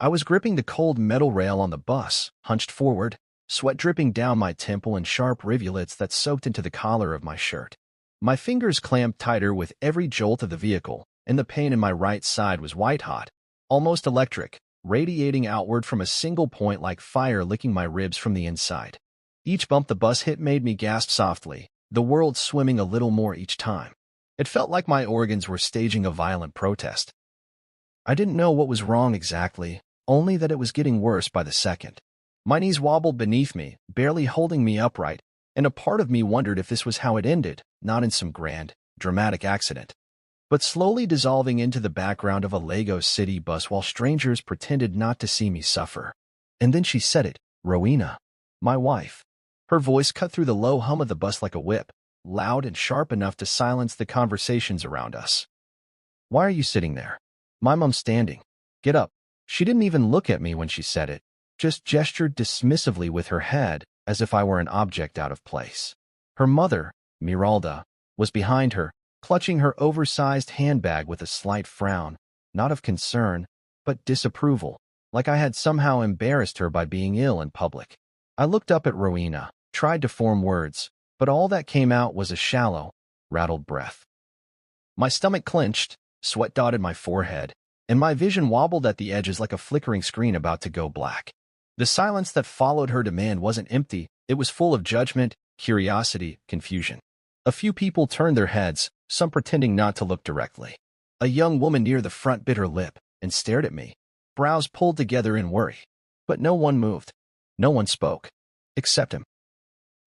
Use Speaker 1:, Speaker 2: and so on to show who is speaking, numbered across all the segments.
Speaker 1: I was gripping the cold metal rail on the bus, hunched forward, sweat dripping down my temple and sharp rivulets that soaked into the collar of my shirt. My fingers clamped tighter with every jolt of the vehicle, and the pain in my right side was white-hot, almost electric, radiating outward from a single point like fire licking my ribs from the inside. Each bump the bus hit made me gasp softly, the world swimming a little more each time. It felt like my organs were staging a violent protest. I didn't know what was wrong exactly, only that it was getting worse by the second. My knees wobbled beneath me, barely holding me upright, and a part of me wondered if this was how it ended, not in some grand, dramatic accident, but slowly dissolving into the background of a Lagos City bus while strangers pretended not to see me suffer. And then she said it, Rowena, my wife. Her voice cut through the low hum of the bus like a whip, loud and sharp enough to silence the conversations around us. Why are you sitting there? My mom's standing. Get up. She didn't even look at me when she said it, just gestured dismissively with her head as if I were an object out of place. Her mother, Miralda, was behind her, clutching her oversized handbag with a slight frown, not of concern, but disapproval, like I had somehow embarrassed her by being ill in public. I looked up at Rowena, tried to form words, but all that came out was a shallow, rattled breath. My stomach clenched, sweat dotted my forehead, and my vision wobbled at the edges like a flickering screen about to go black. The silence that followed her demand wasn't empty, it was full of judgment, curiosity, confusion. A few people turned their heads, some pretending not to look directly. A young woman near the front bit her lip and stared at me, brows pulled together in worry. But no one moved. No one spoke. Except him.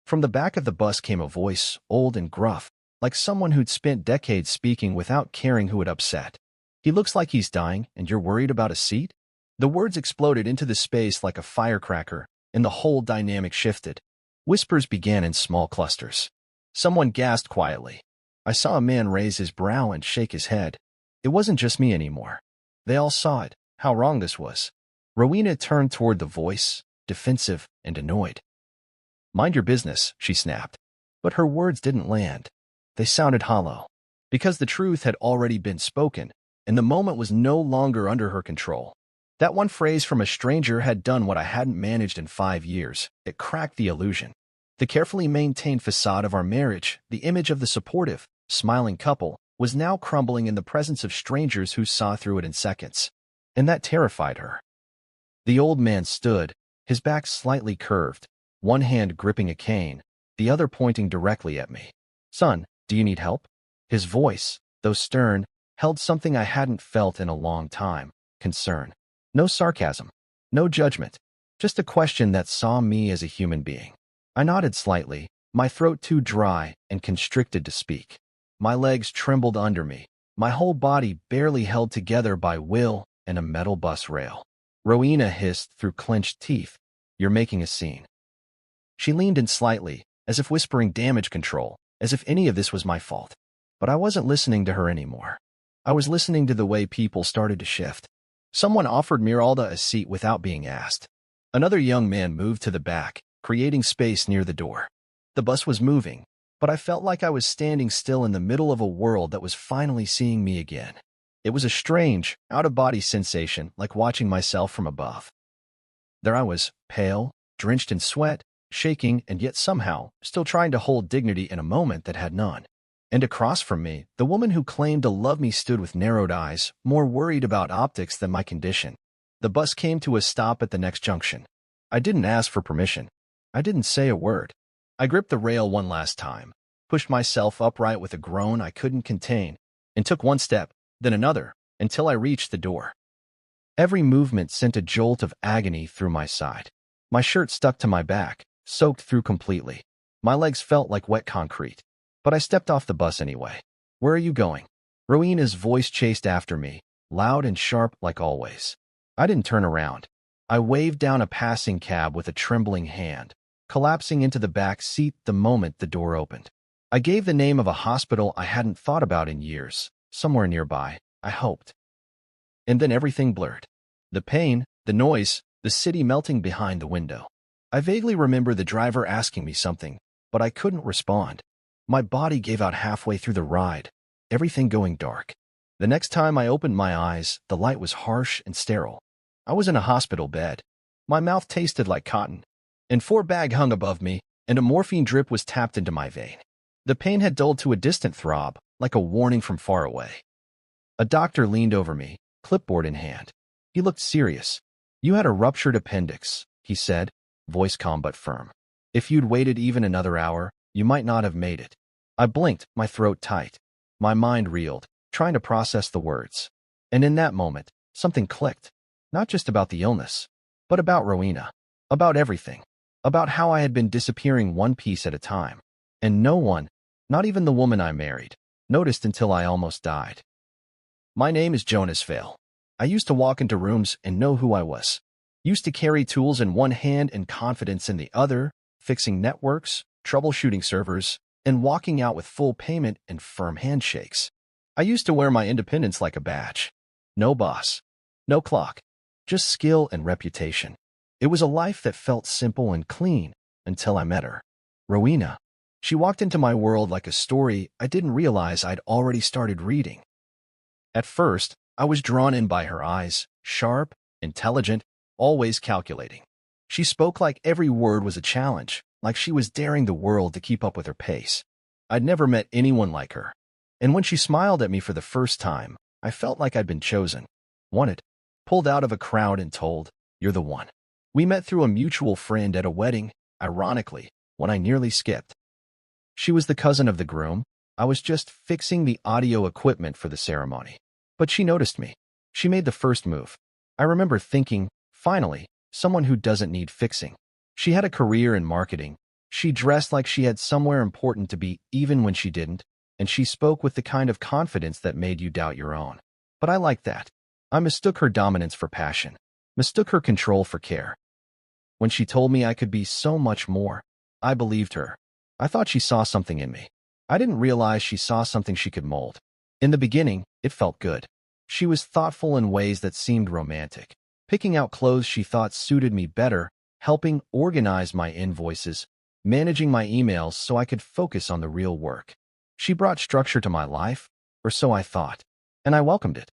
Speaker 1: From the back of the bus came a voice, old and gruff, like someone who'd spent decades speaking without caring who it upset. He looks like he's dying, and you're worried about a seat? The words exploded into the space like a firecracker, and the whole dynamic shifted. Whispers began in small clusters. Someone gasped quietly. I saw a man raise his brow and shake his head. It wasn't just me anymore. They all saw it, how wrong this was. Rowena turned toward the voice, defensive and annoyed. Mind your business, she snapped. But her words didn't land. They sounded hollow. Because the truth had already been spoken, and the moment was no longer under her control. That one phrase from a stranger had done what I hadn't managed in 5 years. It cracked the illusion. The carefully maintained facade of our marriage, the image of the supportive, smiling couple, was now crumbling in the presence of strangers who saw through it in seconds. And that terrified her. The old man stood, his back slightly curved, one hand gripping a cane, the other pointing directly at me. Son, do you need help? His voice, though stern, held something I hadn't felt in a long time, concern. No sarcasm, no judgment, just a question that saw me as a human being. I nodded slightly, my throat too dry and constricted to speak. My legs trembled under me, my whole body barely held together by will and a metal bus rail. Rowena hissed through clenched teeth, "You're making a scene." She leaned in slightly, as if whispering damage control, as if any of this was my fault. But I wasn't listening to her anymore. I was listening to the way people started to shift. Someone offered Miralda a seat without being asked. Another young man moved to the back, creating space near the door. The bus was moving, but I felt like I was standing still in the middle of a world that was finally seeing me again. It was a strange, out-of-body sensation, like watching myself from above. There I was, pale, drenched in sweat, shaking, and yet somehow still trying to hold dignity in a moment that had none. And across from me, the woman who claimed to love me stood with narrowed eyes, more worried about optics than my condition. The bus came to a stop at the next junction. I didn't ask for permission. I didn't say a word. I gripped the rail one last time, pushed myself upright with a groan I couldn't contain, and took one step, then another, until I reached the door. Every movement sent a jolt of agony through my side. My shirt stuck to my back, soaked through completely. My legs felt like wet concrete. But I stepped off the bus anyway. "Where are you going?" Rowena's voice chased after me, loud and sharp like always. I didn't turn around. I waved down a passing cab with a trembling hand, collapsing into the back seat the moment the door opened. I gave the name of a hospital I hadn't thought about in years, somewhere nearby, I hoped. And then everything blurred. The pain, the noise, the city melting behind the window. I vaguely remember the driver asking me something, but I couldn't respond. My body gave out halfway through the ride, everything going dark. The next time I opened my eyes, the light was harsh and sterile. I was in a hospital bed. My mouth tasted like cotton, and 4 bag hung above me, and a morphine drip was tapped into my vein. The pain had dulled to a distant throb, like a warning from far away. A doctor leaned over me, clipboard in hand. He looked serious. "You had a ruptured appendix," he said, voice calm but firm. "If you'd waited even another hour, you might not have made it." I blinked, my throat tight. My mind reeled, trying to process the words. And in that moment, something clicked. Not just about the illness, but about Rowena. About everything. About how I had been disappearing one piece at a time. And no one, not even the woman I married, noticed until I almost died. My name is Jonas Vale. I used to walk into rooms and know who I was. Used to carry tools in one hand and confidence in the other, fixing networks, troubleshooting servers, and walking out with full payment and firm handshakes. I used to wear my independence like a badge. No boss. No clock. Just skill and reputation. It was a life that felt simple and clean until I met her. Rowena. She walked into my world like a story I didn't realize I'd already started reading. At first, I was drawn in by her eyes, sharp, intelligent, always calculating. She spoke like every word was a challenge, like she was daring the world to keep up with her pace. I'd never met anyone like her. And when she smiled at me for the first time, I felt like I'd been chosen, wanted, pulled out of a crowd and told, "You're the one." We met through a mutual friend at a wedding, ironically, one I nearly skipped. She was the cousin of the groom. I was just fixing the audio equipment for the ceremony. But she noticed me. She made the first move. I remember thinking, finally, someone who doesn't need fixing. She had a career in marketing. She dressed like she had somewhere important to be even when she didn't, and she spoke with the kind of confidence that made you doubt your own. But I liked that. I mistook her dominance for passion, mistook her control for care. When she told me I could be so much more, I believed her. I thought she saw something in me. I didn't realize she saw something she could mold. In the beginning, it felt good. She was thoughtful in ways that seemed romantic, picking out clothes she thought suited me better, helping organize my invoices, managing my emails so I could focus on the real work. She brought structure to my life, or so I thought, and I welcomed it.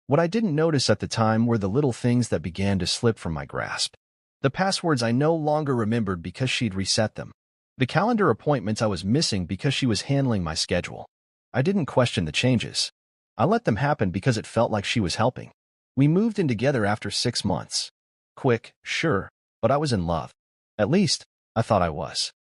Speaker 1: What I didn't notice at the time were the little things that began to slip from my grasp. The passwords I no longer remembered because she'd reset them. The calendar appointments I was missing because she was handling my schedule. I didn't question the changes. I let them happen because it felt like she was helping. We moved in together after 6 months. Quick, sure, but I was in love. At least, I thought I was.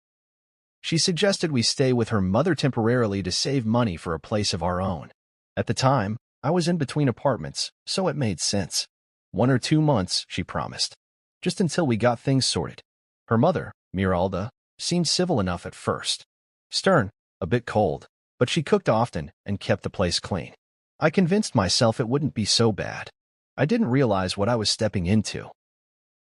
Speaker 1: She suggested we stay with her mother temporarily to save money for a place of our own. At the time, I was in between apartments, so it made sense. 1 or 2 months, she promised. Just until we got things sorted. Her mother, Miralda, seemed civil enough at first. Stern, a bit cold, but she cooked often and kept the place clean. I convinced myself it wouldn't be so bad. I didn't realize what I was stepping into.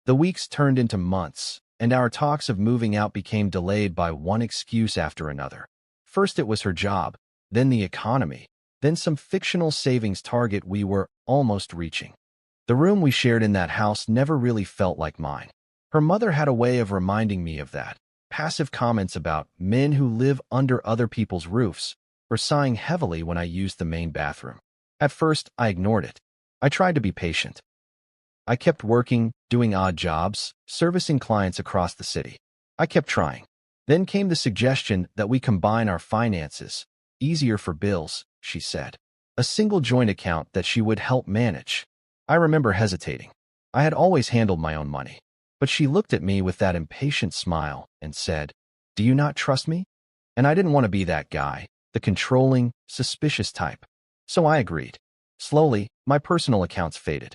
Speaker 1: The weeks turned into months, and our talks of moving out became delayed by one excuse after another. First it was her job, then the economy, then some fictional savings target we were almost reaching. The room we shared in that house never really felt like mine. Her mother had a way of reminding me of that. Passive comments about men who live under other people's roofs, or sighing heavily when I used the main bathroom. At first, I ignored it. I tried to be patient. I kept working, doing odd jobs, servicing clients across the city. I kept trying. Then came the suggestion that we combine our finances. Easier for bills, she said. A single joint account that she would help manage. I remember hesitating. I had always handled my own money. But she looked at me with that impatient smile and said, "Do you not trust me?" And I didn't want to be that guy, the controlling, suspicious type. So I agreed. Slowly, my personal accounts faded.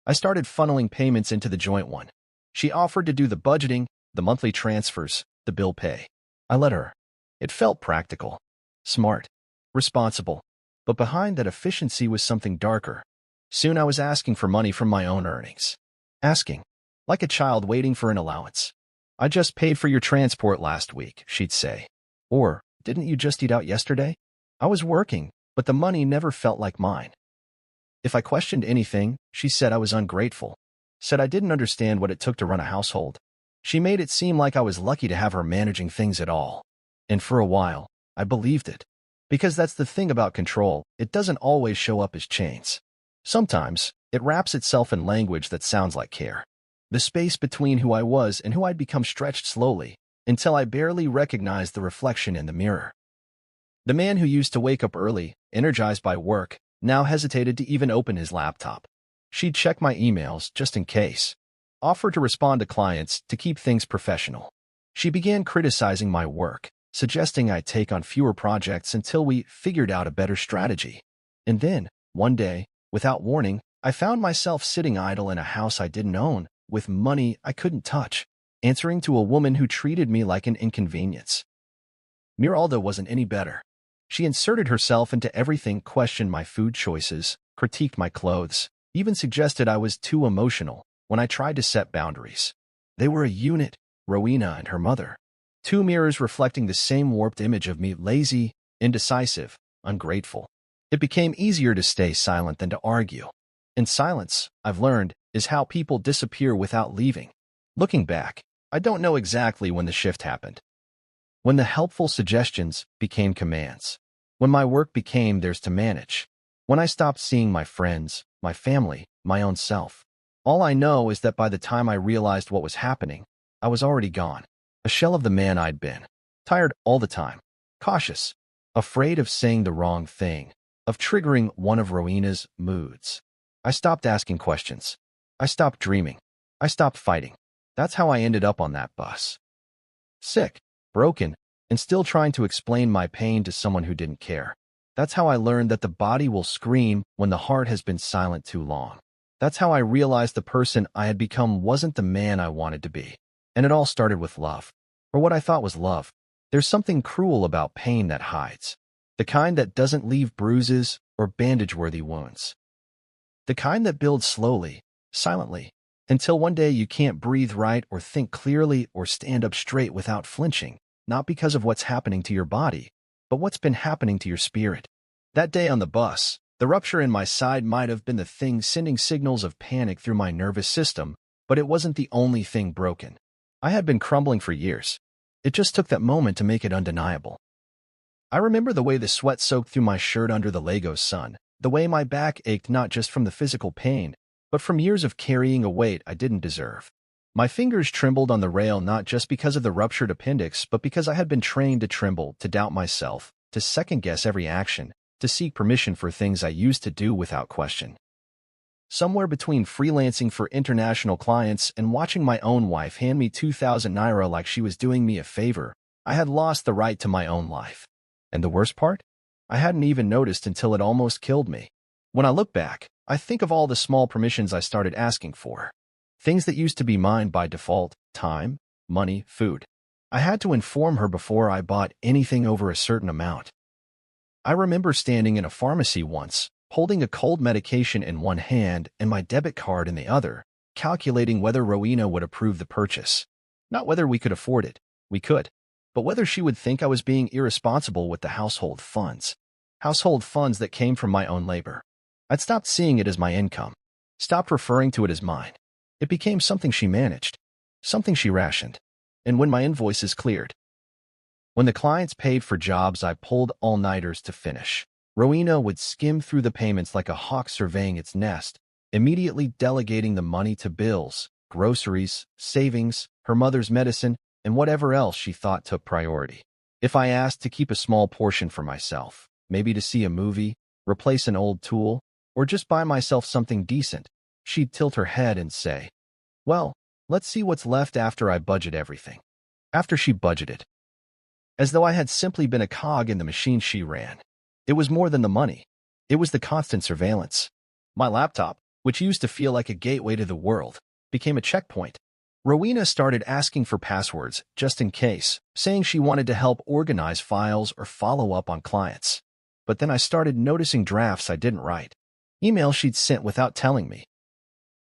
Speaker 1: I started funneling payments into the joint one. She offered to do the budgeting, the monthly transfers, the bill pay. I let her. It felt practical, smart, responsible. But behind that efficiency was something darker. Soon I was asking for money from my own earnings. Asking. Like a child waiting for an allowance. "I just paid for your transport last week," she'd say. Or, "Didn't you just eat out yesterday?" I was working, but the money never felt like mine. If I questioned anything, she said I was ungrateful. Said I didn't understand what it took to run a household. She made it seem like I was lucky to have her managing things at all. And for a while, I believed it. Because that's the thing about control, it doesn't always show up as chains. Sometimes, It wraps itself in language that sounds like care. The space between who I was and who I'd become stretched slowly, until I barely recognized the reflection in the mirror. The man who used to wake up early, energized by work, now hesitated to even open his laptop. She'd check my emails just in case, offer to respond to clients to keep things professional. She began criticizing my work, suggesting I take on fewer projects until we figured out a better strategy. And then, one day, without warning, I found myself sitting idle in a house I didn't own, with money I couldn't touch, answering to a woman who treated me like an inconvenience. Miralda wasn't any better. She inserted herself into everything, questioned my food choices, critiqued my clothes, even suggested I was too emotional when I tried to set boundaries. They were a unit, Rowena and her mother. Two mirrors reflecting the same warped image of me, lazy, indecisive, ungrateful. It became easier to stay silent than to argue. And silence, I've learned, is how people disappear without leaving. Looking back, I don't know exactly when the shift happened. When the helpful suggestions became commands. When my work became theirs to manage. When I stopped seeing my friends, my family, my own self. All I know is that by the time I realized what was happening, I was already gone. A shell of the man I'd been. Tired all the time. Cautious. Afraid of saying the wrong thing. Of triggering one of Rowena's moods. I stopped asking questions. I stopped dreaming. I stopped fighting. That's how I ended up on that bus. Sick, broken, and still trying to explain my pain to someone who didn't care. That's how I learned that the body will scream when the heart has been silent too long. That's how I realized the person I had become wasn't the man I wanted to be. And it all started with love. Or what I thought was love. There's something cruel about pain that hides. The kind that doesn't leave bruises or bandage-worthy wounds. The kind that builds slowly, silently, until one day you can't breathe right or think clearly or stand up straight without flinching, not because of what's happening to your body, but what's been happening to your spirit. That day on the bus, the rupture in my side might have been the thing sending signals of panic through my nervous system, but it wasn't the only thing broken. I had been crumbling for years. It just took that moment to make it undeniable. I remember the way the sweat soaked through my shirt under the Lagos sun, the way my back ached not just from the physical pain, but from years of carrying a weight I didn't deserve. My fingers trembled on the rail not just because of the ruptured appendix, but because I had been trained to tremble, to doubt myself, to second-guess every action, to seek permission for things I used to do without question. Somewhere between freelancing for international clients and watching my own wife hand me 2,000 naira like she was doing me a favor, I had lost the right to my own life. And the worst part? I hadn't even noticed until it almost killed me. When I look back, I think of all the small permissions I started asking for. Things that used to be mine by default: time, money, food. I had to inform her before I bought anything over a certain amount. I remember standing in a pharmacy once, holding a cold medication in one hand and my debit card in the other, calculating whether Rowena would approve the purchase. Not whether we could afford it. We could. But whether she would think I was being irresponsible with the household funds. Household funds that came from my own labor. I'd stopped seeing it as my income. Stopped referring to it as mine. It became something she managed. Something she rationed. And when my invoices cleared. When the clients paid for jobs I pulled all-nighters to finish, Rowena would skim through the payments like a hawk surveying its nest, immediately delegating the money to bills, groceries, savings, her mother's medicine, and whatever else she thought took priority. If I asked to keep a small portion for myself, maybe to see a movie, replace an old tool, or just buy myself something decent, she'd tilt her head and say, "Well, let's see what's left after I budget everything." After she budgeted. As though I had simply been a cog in the machine she ran. It was more than the money. It was the constant surveillance. My laptop, which used to feel like a gateway to the world, became a checkpoint. Rowena started asking for passwords, just in case, saying she wanted to help organize files or follow up on clients. But then I started noticing drafts I didn't write. Emails she'd sent without telling me.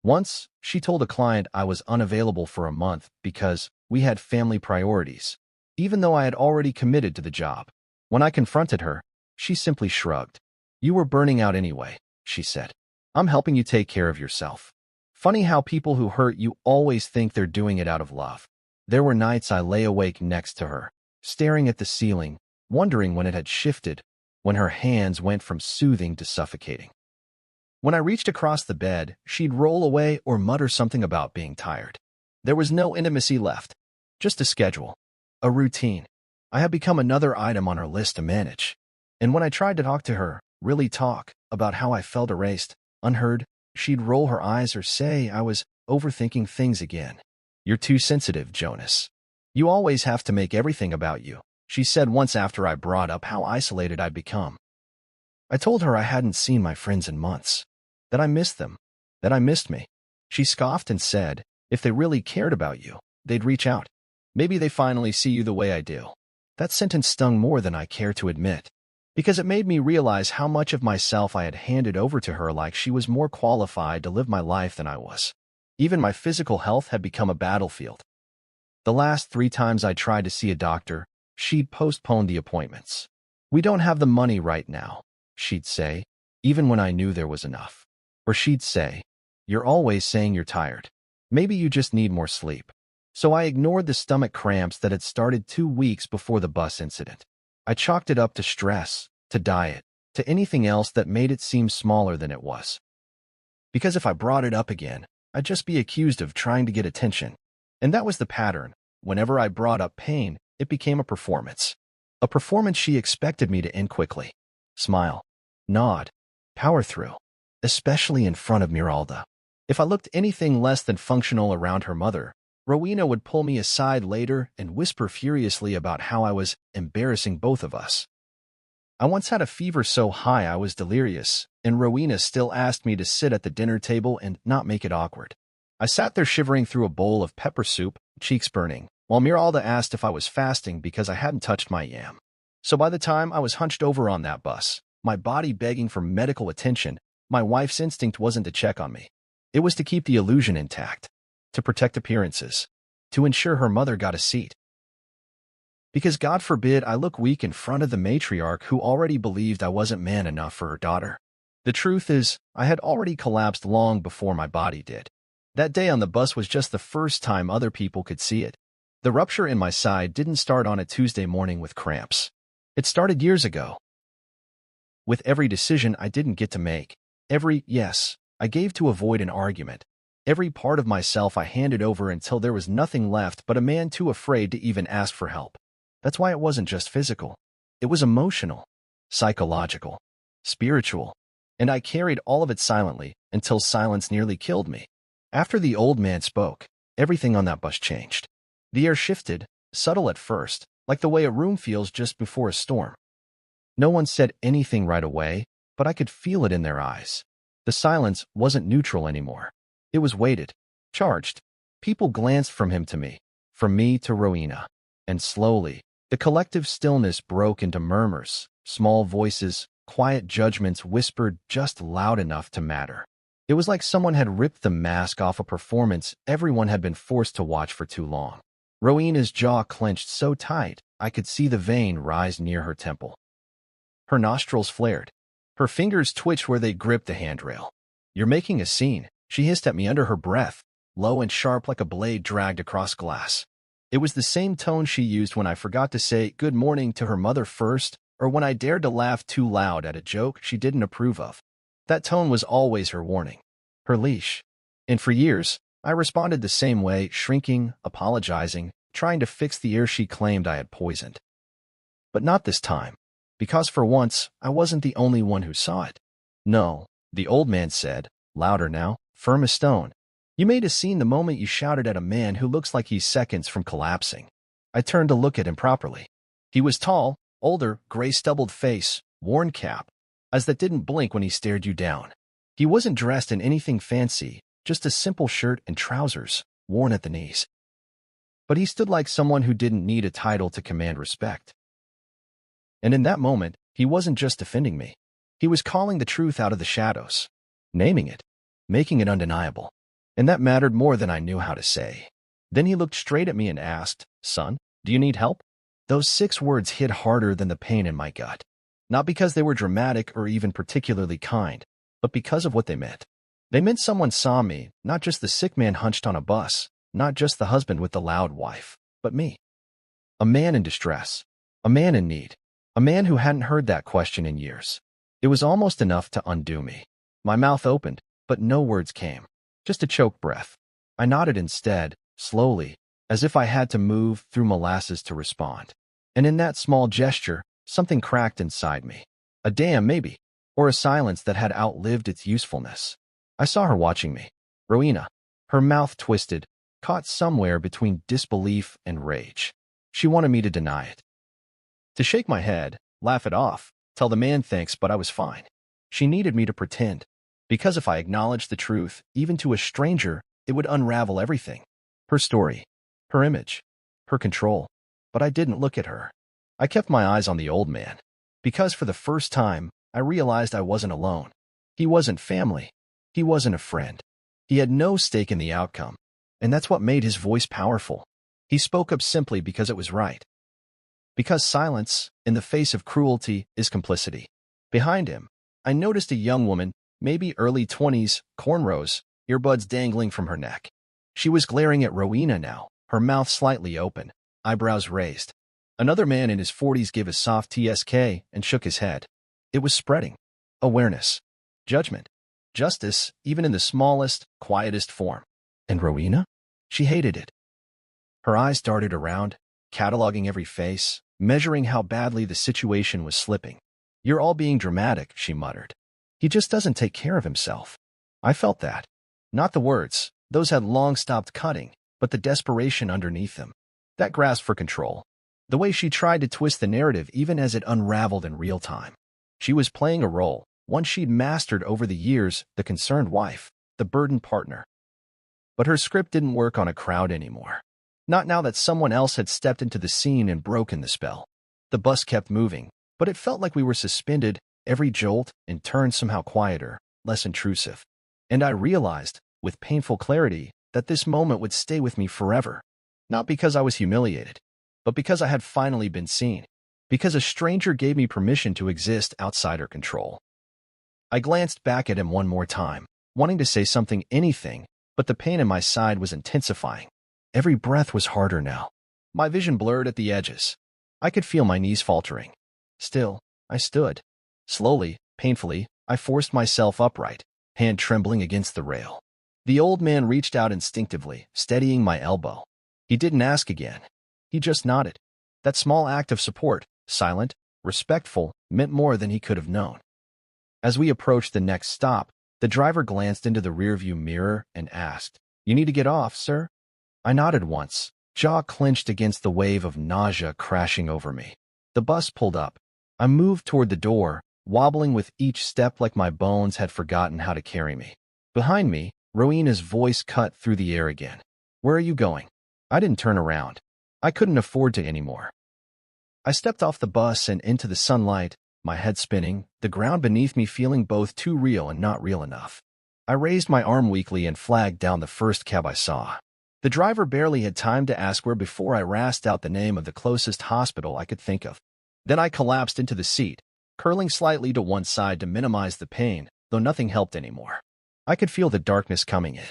Speaker 1: Once, she told a client I was unavailable for a month because we had family priorities, even though I had already committed to the job. When I confronted her, she simply shrugged. "You were burning out anyway," she said. "I'm helping you take care of yourself." Funny how people who hurt you always think they're doing it out of love. There were nights I lay awake next to her, staring at the ceiling, wondering when it had shifted, when her hands went from soothing to suffocating. When I reached across the bed, she'd roll away or mutter something about being tired. There was no intimacy left, just a schedule, a routine. I had become another item on her list to manage. And when I tried to talk to her, really talk, about how I felt erased, unheard, she'd roll her eyes or say I was overthinking things again. "You're too sensitive, Jonas. You always have to make everything about you," she said once after I brought up how isolated I'd become. I told her I hadn't seen my friends in months, that I missed them, that I missed me. She scoffed and said, if they really cared about you, they'd reach out. Maybe they finally see you the way I do. That sentence stung more than I care to admit, because it made me realize how much of myself I had handed over to her, like she was more qualified to live my life than I was. Even my physical health had become a battlefield. The last 3 times I tried to see a doctor, she'd postpone the appointments. "We don't have the money right now," she'd say, even when I knew there was enough. Or she'd say, "You're always saying you're tired. Maybe you just need more sleep." So I ignored the stomach cramps that had started 2 weeks before the bus incident. I chalked it up to stress, to diet, to anything else that made it seem smaller than it was. Because if I brought it up again, I'd just be accused of trying to get attention. And that was the pattern. Whenever I brought up pain, it became a performance. A performance she expected me to end quickly. Smile. Nod. Power through. Especially in front of Miralda. If I looked anything less than functional around her mother, Rowena would pull me aside later and whisper furiously about how I was embarrassing both of us. I once had a fever so high I was delirious, and Rowena still asked me to sit at the dinner table and not make it awkward. I sat there shivering through a bowl of pepper soup, cheeks burning, while Miralda asked if I was fasting because I hadn't touched my yam. So by the time I was hunched over on that bus, my body begging for medical attention, my wife's instinct wasn't to check on me. It was to keep the illusion intact, to protect appearances, to ensure her mother got a seat. Because God forbid I look weak in front of the matriarch who already believed I wasn't man enough for her daughter. The truth is, I had already collapsed long before my body did. That day on the bus was just the first time other people could see it. The rupture in my side didn't start on a Tuesday morning with cramps. It started years ago. With every decision I didn't get to make, every yes I gave to avoid an argument, every part of myself I handed over until there was nothing left but a man too afraid to even ask for help. That's why it wasn't just physical. It was emotional, psychological, spiritual, and I carried all of it silently until silence nearly killed me. After the old man spoke, everything on that bus changed. The air shifted, subtle at first, like the way a room feels just before a storm. No one said anything right away, but I could feel it in their eyes. The silence wasn't neutral anymore. It was weighted, charged. People glanced from him to me, from me to Rowena, and slowly, the collective stillness broke into murmurs, small voices, quiet judgments whispered just loud enough to matter. It was like someone had ripped the mask off a performance everyone had been forced to watch for too long. Rowena's jaw clenched so tight, I could see the vein rise near her temple. Her nostrils flared. Her fingers twitched where they gripped the handrail. "You're making a scene," she hissed at me under her breath, low and sharp like a blade dragged across glass. It was the same tone she used when I forgot to say good morning to her mother first, or when I dared to laugh too loud at a joke she didn't approve of. That tone was always her warning, her leash. And for years, I responded the same way, shrinking, apologizing, trying to fix the air she claimed I had poisoned. But not this time, because for once, I wasn't the only one who saw it. "No," the old man said, louder now, firm as stone. "You made a scene the moment you shouted at a man who looks like he's seconds from collapsing." I turned to look at him properly. He was tall, older, gray stubbled face, worn cap, eyes that didn't blink when he stared you down. He wasn't dressed in anything fancy, just a simple shirt and trousers, worn at the knees. But he stood like someone who didn't need a title to command respect. And in that moment, he wasn't just defending me. He was calling the truth out of the shadows, naming it, making it undeniable. And that mattered more than I knew how to say. Then he looked straight at me and asked, "Son, do you need help?" Those 6 words hit harder than the pain in my gut. Not because they were dramatic or even particularly kind, but because of what they meant. They meant someone saw me, not just the sick man hunched on a bus, not just the husband with the loud wife, but me. A man in distress, a man in need, a man who hadn't heard that question in years. It was almost enough to undo me. My mouth opened, but no words came. Just a choked breath. I nodded instead, slowly, as if I had to move through molasses to respond. And in that small gesture, something cracked inside me. A damn maybe, or a silence that had outlived its usefulness. I saw her watching me. Rowena, her mouth twisted, caught somewhere between disbelief and rage. She wanted me to deny it. To shake my head, laugh it off, tell the man thanks, but I was fine. She needed me to pretend. Because if I acknowledged the truth, even to a stranger, it would unravel everything. Her story, her image, her control. But I didn't look at her. I kept my eyes on the old man. Because for the first time, I realized I wasn't alone. He wasn't family. He wasn't a friend. He had no stake in the outcome. And that's what made his voice powerful. He spoke up simply because it was right. Because silence, in the face of cruelty, is complicity. Behind him, I noticed a young woman, maybe early 20s, cornrows, earbuds dangling from her neck. She was glaring at Rowena now, her mouth slightly open, eyebrows raised. Another man in his 40s gave a soft TSK and shook his head. It was spreading. Awareness. Judgment. Justice, even in the smallest, quietest form. And Rowena? She hated it. Her eyes darted around, cataloging every face, measuring how badly the situation was slipping. "You're all being dramatic," she muttered. "He just doesn't take care of himself." I felt that. Not the words, those had long stopped cutting, but the desperation underneath them. That grasp for control. The way she tried to twist the narrative even as it unraveled in real time. She was playing a role, one she'd mastered over the years, the concerned wife, the burdened partner. But her script didn't work on a crowd anymore. Not now that someone else had stepped into the scene and broken the spell. The bus kept moving, but it felt like we were suspended, every jolt, in turn somehow quieter, less intrusive. And I realized, with painful clarity, that this moment would stay with me forever. Not because I was humiliated, but because I had finally been seen. Because a stranger gave me permission to exist outside her control. I glanced back at him one more time, wanting to say something, anything, but the pain in my side was intensifying. Every breath was harder now. My vision blurred at the edges. I could feel my knees faltering. Still, I stood. Slowly, painfully, I forced myself upright, hand trembling against the rail. The old man reached out instinctively, steadying my elbow. He didn't ask again. He just nodded. That small act of support, silent, respectful, meant more than he could have known. As we approached the next stop, the driver glanced into the rearview mirror and asked, "You need to get off, sir?" I nodded once, jaw clenched against the wave of nausea crashing over me. The bus pulled up. I moved toward the door, wobbling with each step like my bones had forgotten how to carry me. Behind me, Rowena's voice cut through the air again. "Where are you going?" I didn't turn around. I couldn't afford to anymore. I stepped off the bus and into the sunlight, my head spinning, the ground beneath me feeling both too real and not real enough. I raised my arm weakly and flagged down the first cab I saw. The driver barely had time to ask where before I rasped out the name of the closest hospital I could think of. Then I collapsed into the seat, curling slightly to one side to minimize the pain, though nothing helped anymore. I could feel the darkness coming in.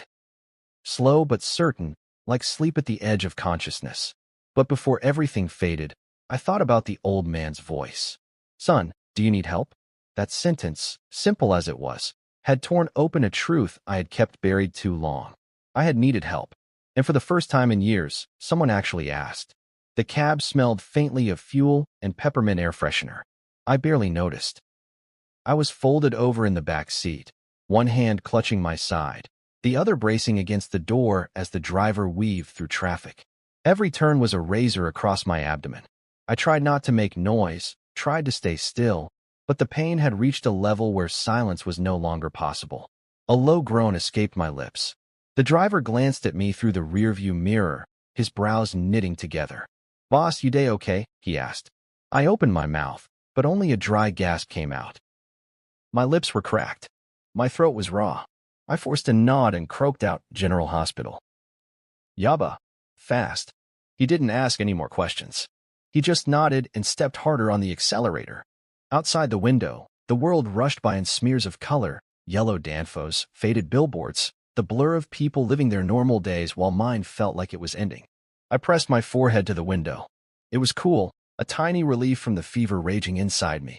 Speaker 1: Slow but certain, like sleep at the edge of consciousness. But before everything faded, I thought about the old man's voice. "Son, do you need help?" That sentence, simple as it was, had torn open a truth I had kept buried too long. I had needed help. And for the first time in years, someone actually asked. The cab smelled faintly of fuel and peppermint air freshener. I barely noticed. I was folded over in the back seat, one hand clutching my side, the other bracing against the door as the driver weaved through traffic. Every turn was a razor across my abdomen. I tried not to make noise, tried to stay still, but the pain had reached a level where silence was no longer possible. A low groan escaped my lips. The driver glanced at me through the rearview mirror, his brows knitting together. "Boss, you day okay?" he asked. I opened my mouth, but only a dry gasp came out. My lips were cracked. My throat was raw. I forced a nod and croaked out, "General Hospital." "Yaba." Fast. He didn't ask any more questions. He just nodded and stepped harder on the accelerator. Outside the window, the world rushed by in smears of color, yellow danfos, faded billboards, the blur of people living their normal days while mine felt like it was ending. I pressed my forehead to the window. It was cool, a tiny relief from the fever raging inside me.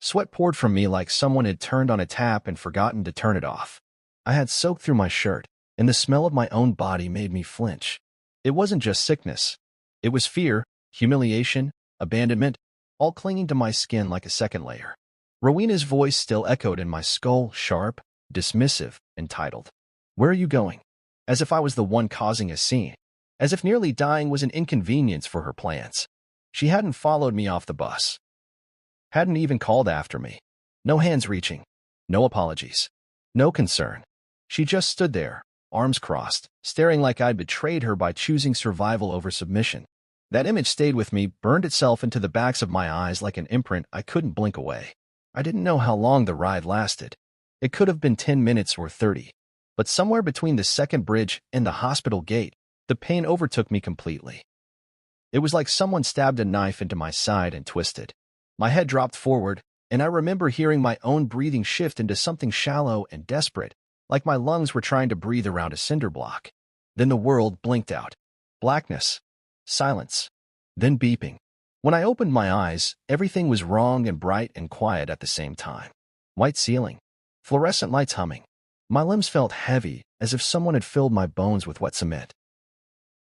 Speaker 1: Sweat poured from me like someone had turned on a tap and forgotten to turn it off. I had soaked through my shirt, and the smell of my own body made me flinch. It wasn't just sickness. It was fear, humiliation, abandonment, all clinging to my skin like a second layer. Rowena's voice still echoed in my skull, sharp, dismissive, entitled. "Where are you going?" As if I was the one causing a scene. As if nearly dying was an inconvenience for her plans. She hadn't followed me off the bus. Hadn't even called after me. No hands reaching. No apologies. No concern. She just stood there, arms crossed, staring like I'd betrayed her by choosing survival over submission. That image stayed with me, burned itself into the backs of my eyes like an imprint I couldn't blink away. I didn't know how long the ride lasted. It could have been 10 minutes or 30. But somewhere between the second bridge and the hospital gate, the pain overtook me completely. It was like someone stabbed a knife into my side and twisted. My head dropped forward, and I remember hearing my own breathing shift into something shallow and desperate, like my lungs were trying to breathe around a cinder block. Then the world blinked out. Blackness. Silence. Then beeping. When I opened my eyes, everything was wrong and bright and quiet at the same time. White ceiling. Fluorescent lights humming. My limbs felt heavy, as if someone had filled my bones with wet cement.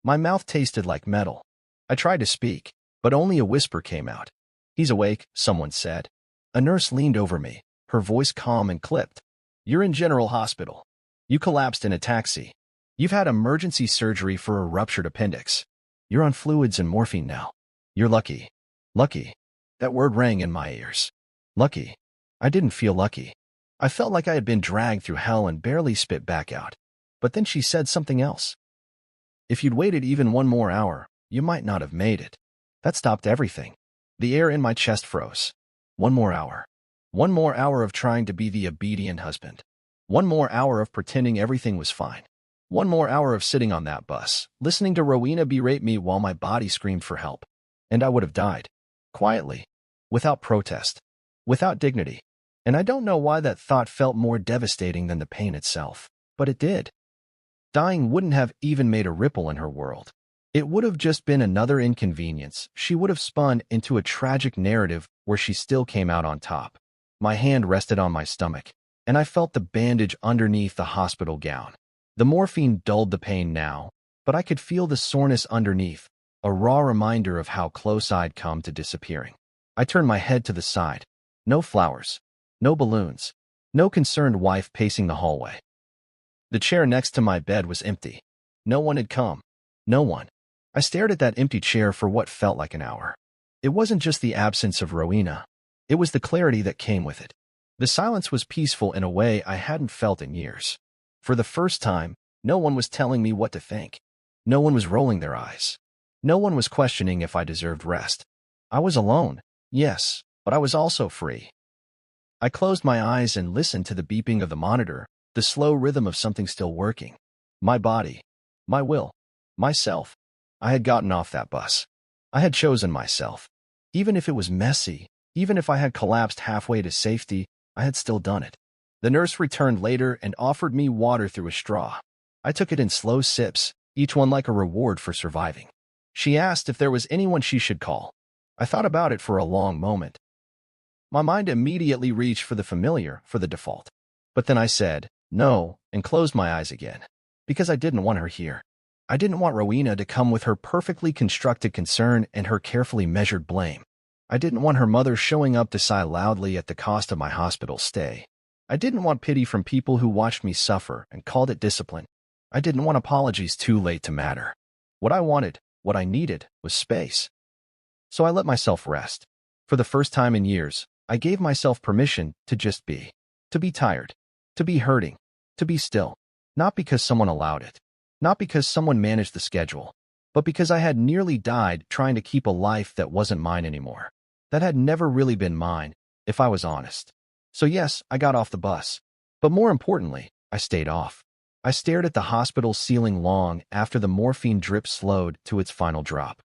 Speaker 1: My mouth tasted like metal. I tried to speak, but only a whisper came out. "He's awake," someone said. A nurse leaned over me, her voice calm and clipped. "You're in General Hospital. You collapsed in a taxi. You've had emergency surgery for a ruptured appendix. You're on fluids and morphine now. You're lucky." Lucky. That word rang in my ears. Lucky. I didn't feel lucky. I felt like I had been dragged through hell and barely spit back out. But then she said something else. "If you'd waited even one more hour, you might not have made it." That stopped everything. The air in my chest froze. One more hour. One more hour of trying to be the obedient husband. One more hour of pretending everything was fine. One more hour of sitting on that bus, listening to Rowena berate me while my body screamed for help. And I would have died. Quietly. Without protest. Without dignity. And I don't know why that thought felt more devastating than the pain itself. But it did. Dying wouldn't have even made a ripple in her world. It would have just been another inconvenience. She would have spun into a tragic narrative where she still came out on top. My hand rested on my stomach, and I felt the bandage underneath the hospital gown. The morphine dulled the pain now, but I could feel the soreness underneath, a raw reminder of how close I'd come to disappearing. I turned my head to the side. No flowers. No balloons. No concerned wife pacing the hallway. The chair next to my bed was empty. No one had come. No one. I stared at that empty chair for what felt like an hour. It wasn't just the absence of Rowena. It was the clarity that came with it. The silence was peaceful in a way I hadn't felt in years. For the first time, no one was telling me what to think. No one was rolling their eyes. No one was questioning if I deserved rest. I was alone, yes, but I was also free. I closed my eyes and listened to the beeping of the monitor, the slow rhythm of something still working. My body. My will. Myself. I had gotten off that bus. I had chosen myself. Even if it was messy, even if I had collapsed halfway to safety, I had still done it. The nurse returned later and offered me water through a straw. I took it in slow sips, each one like a reward for surviving. She asked if there was anyone she should call. I thought about it for a long moment. My mind immediately reached for the familiar, for the default. But then I said, no, and closed my eyes again. Because I didn't want her here. I didn't want Rowena to come with her perfectly constructed concern and her carefully measured blame. I didn't want her mother showing up to sigh loudly at the cost of my hospital stay. I didn't want pity from people who watched me suffer and called it discipline. I didn't want apologies too late to matter. What I wanted, what I needed, was space. So I let myself rest. For the first time in years, I gave myself permission to just be. To be tired. To be hurting. To be still. Not because someone allowed it. Not because someone managed the schedule. But because I had nearly died trying to keep a life that wasn't mine anymore. That had never really been mine, if I was honest. So yes, I got off the bus. But more importantly, I stayed off. I stared at the hospital ceiling long after the morphine drip slowed to its final drop.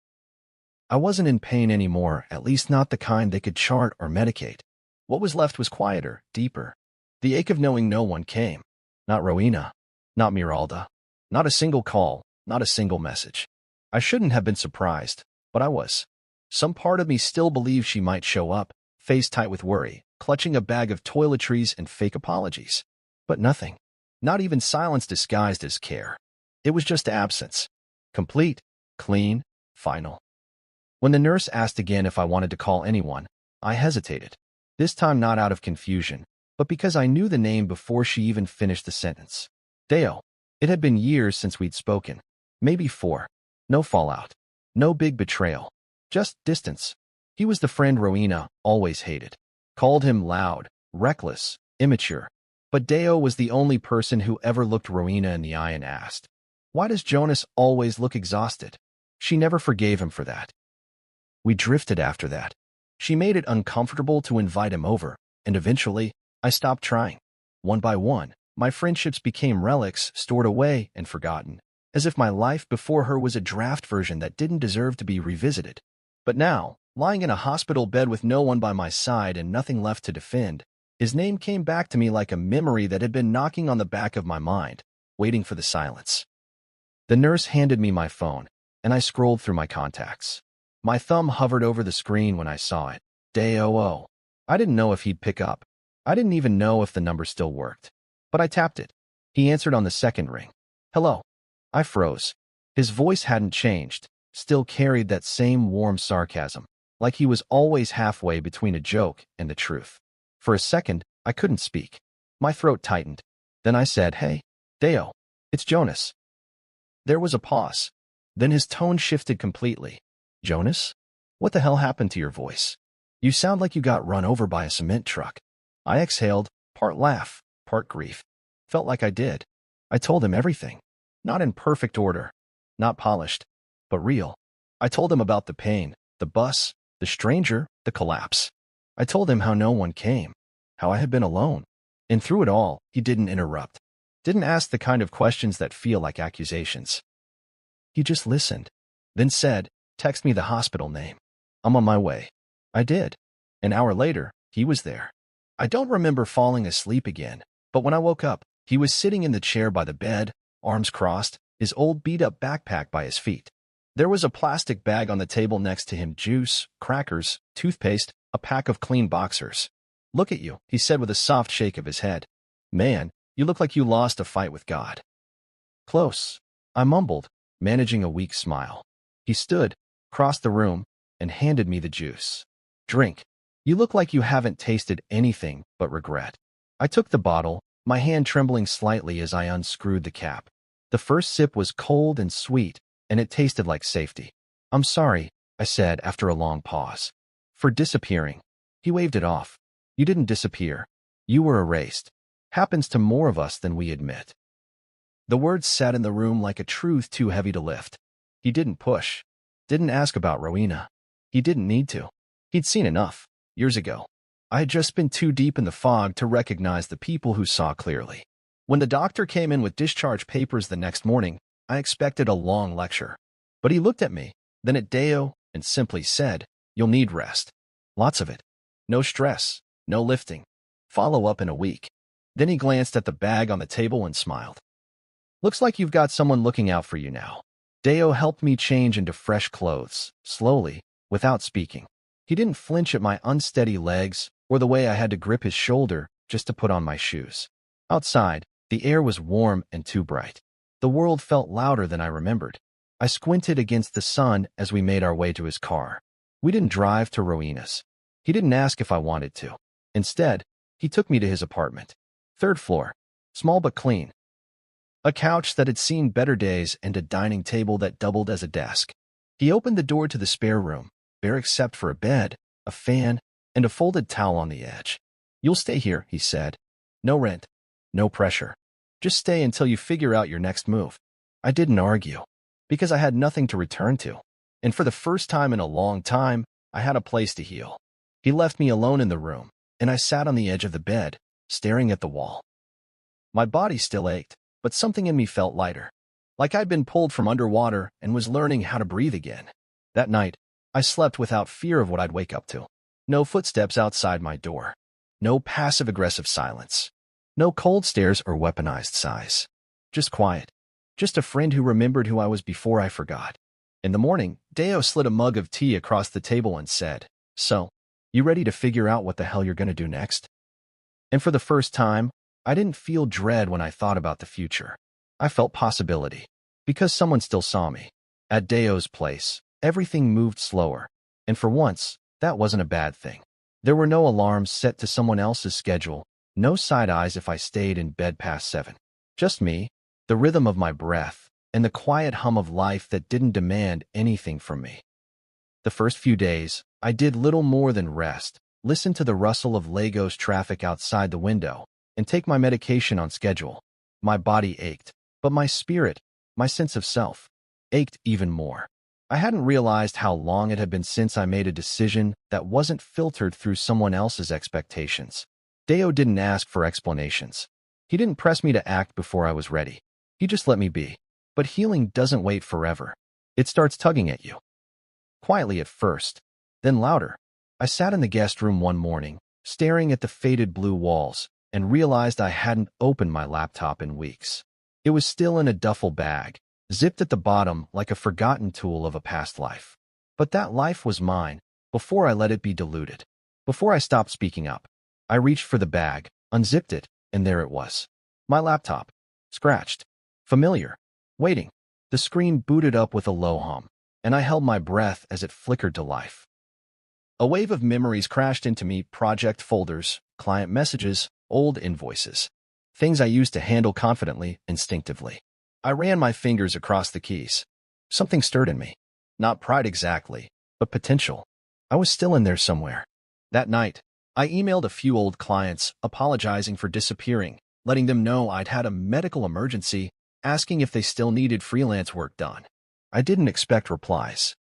Speaker 1: I wasn't in pain anymore, at least not the kind they could chart or medicate. What was left was quieter, deeper. The ache of knowing no one came. Not Rowena. Not Miralda. Not a single call. Not a single message. I shouldn't have been surprised, but I was. Some part of me still believed she might show up, face tight with worry, clutching a bag of toiletries and fake apologies. But nothing. Not even silence disguised as care. It was just absence. Complete, clean, final. When the nurse asked again if I wanted to call anyone, I hesitated. This time not out of confusion, but because I knew the name before she even finished the sentence. Deo. It had been years since we'd spoken. Maybe 4. No fallout. No big betrayal. Just distance. He was the friend Rowena always hated. Called him loud, reckless, immature. But Deo was the only person who ever looked Rowena in the eye and asked, "Why does Jonas always look exhausted?" She never forgave him for that. We drifted after that. She made it uncomfortable to invite him over, and eventually, I stopped trying. One by one, my friendships became relics stored away and forgotten, as if my life before her was a draft version that didn't deserve to be revisited. But now, lying in a hospital bed with no one by my side and nothing left to defend, his name came back to me like a memory that had been knocking on the back of my mind, waiting for the silence. The nurse handed me my phone, and I scrolled through my contacts. My thumb hovered over the screen when I saw it. Deo. I didn't know if he'd pick up. I didn't even know if the number still worked. But I tapped it. He answered on the second ring. "Hello." I froze. His voice hadn't changed, still carried that same warm sarcasm, like he was always halfway between a joke and the truth. For a second, I couldn't speak. My throat tightened. Then I said, "Hey, Deo, it's Jonas." There was a pause. Then his tone shifted completely. "Jonas? What the hell happened to your voice? You sound like you got run over by a cement truck." I exhaled, part laugh, part grief. Felt like I did. I told him everything. Not in perfect order. Not polished. But real. I told him about the pain, the bus, the stranger, the collapse. I told him how no one came. How I had been alone. And through it all, he didn't interrupt. Didn't ask the kind of questions that feel like accusations. He just listened. Then said, "Text me the hospital name. I'm on my way." I did. An hour later, he was there. I don't remember falling asleep again, but when I woke up, he was sitting in the chair by the bed, arms crossed, his old beat-up backpack by his feet. There was a plastic bag on the table next to him, juice, crackers, toothpaste, a pack of clean boxers. "Look at you," he said with a soft shake of his head. "Man, you look like you lost a fight with God." "Close," I mumbled, managing a weak smile. He stood, crossed the room, and handed me the juice. "Drink. You look like you haven't tasted anything but regret." I took the bottle, my hand trembling slightly as I unscrewed the cap. The first sip was cold and sweet, and it tasted like safety. "I'm sorry," I said after a long pause. "For disappearing." He waved it off. "You didn't disappear. You were erased. Happens to more of us than we admit." The words sat in the room like a truth too heavy to lift. He didn't push. Didn't ask about Rowena. He didn't need to. He'd seen enough. Years ago. I had just been too deep in the fog to recognize the people who saw clearly. When the doctor came in with discharge papers the next morning, I expected a long lecture. But he looked at me, then at Deo, and simply said, "You'll need rest. Lots of it. No stress, no lifting. Follow up in a week." Then he glanced at the bag on the table and smiled. "Looks like you've got someone looking out for you now." Deo helped me change into fresh clothes, slowly, without speaking. He didn't flinch at my unsteady legs or the way I had to grip his shoulder just to put on my shoes. Outside, the air was warm and too bright. The world felt louder than I remembered. I squinted against the sun as we made our way to his car. We didn't drive to Rowena's. He didn't ask if I wanted to. Instead, he took me to his apartment. 3rd floor, small but clean. A couch that had seen better days and a dining table that doubled as a desk. He opened the door to the spare room, bare except for a bed, a fan, and a folded towel on the edge. "You'll stay here," he said. "No rent, no pressure. Just stay until you figure out your next move." I didn't argue, because I had nothing to return to. And for the first time in a long time, I had a place to heal. He left me alone in the room, and I sat on the edge of the bed, staring at the wall. My body still ached, but something in me felt lighter, like I'd been pulled from underwater and was learning how to breathe again. That night, I slept without fear of what I'd wake up to. No footsteps outside my door. No passive-aggressive silence. No cold stares or weaponized sighs. Just quiet. Just a friend who remembered who I was before I forgot. In the morning, Deo slid a mug of tea across the table and said, "So, You ready to figure out what the hell you're gonna do next? And for the first time, I didn't feel dread when I thought about the future. I felt possibility, because someone still saw me. At Deo's place, everything moved slower, and for once, that wasn't a bad thing. There were no alarms set to someone else's schedule, no side eyes if I stayed in bed past 7. Just me, the rhythm of my breath, and the quiet hum of life that didn't demand anything from me. The first few days, I did little more than rest, listen to the rustle of Lagos traffic outside the window, and take my medication on schedule. My body ached, but my spirit, my sense of self, ached even more. I hadn't realized how long it had been since I made a decision that wasn't filtered through someone else's expectations. Deo didn't ask for explanations. He didn't press me to act before I was ready. He just let me be. But healing doesn't wait forever. It starts tugging at you. Quietly at first, then louder. I sat in the guest room one morning, staring at the faded blue walls, and realized I hadn't opened my laptop in weeks. It was still in a duffel bag, zipped at the bottom like a forgotten tool of a past life. But that life was mine, before I let it be diluted. Before I stopped speaking up, I reached for the bag, unzipped it, and there it was. My laptop. Scratched. Familiar. Waiting. The screen booted up with a low hum, and I held my breath as it flickered to life. A wave of memories crashed into me: project folders, client messages, old invoices. Things I used to handle confidently, instinctively. I ran my fingers across the keys. Something stirred in me. Not pride exactly, but potential. I was still in there somewhere. That night, I emailed a few old clients, apologizing for disappearing, letting them know I'd had a medical emergency, asking if they still needed freelance work done. I didn't expect replies.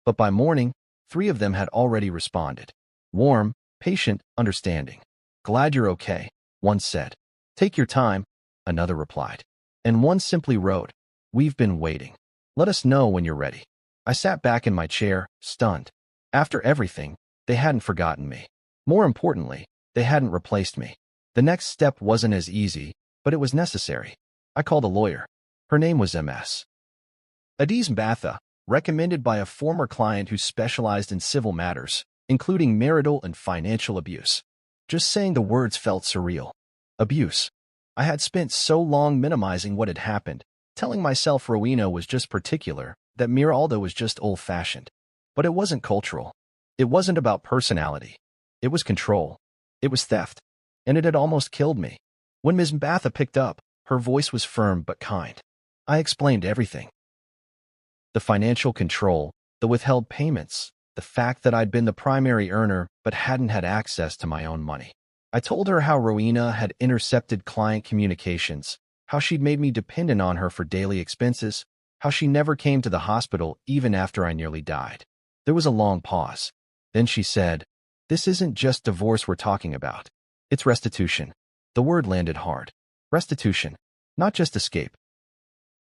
Speaker 1: But by morning, 3 of them had already responded. Warm, patient, understanding. "Glad you're okay," one said. "Take your time," another replied. And one simply wrote, "We've been waiting. Let us know when you're ready." I sat back in my chair, stunned. After everything, they hadn't forgotten me. More importantly, they hadn't replaced me. The next step wasn't as easy, but it was necessary. I called a lawyer. Her name was Ms. Adiz Mbatha, recommended by a former client who specialized in civil matters, including marital and financial abuse. Just saying the words felt surreal. Abuse. I had spent so long minimizing what had happened, telling myself Rowena was just particular, that Miraldo was just old-fashioned. But it wasn't cultural. It wasn't about personality. It was control. It was theft. And it had almost killed me. When Ms. Mbatha picked up, her voice was firm but kind. I explained everything. The financial control, the withheld payments, the fact that I'd been the primary earner but hadn't had access to my own money. I told her how Rowena had intercepted client communications, how she'd made me dependent on her for daily expenses, how she never came to the hospital even after I nearly died. There was a long pause. Then she said, "This isn't just divorce we're talking about. It's restitution." The word landed hard. Restitution. Not just escape.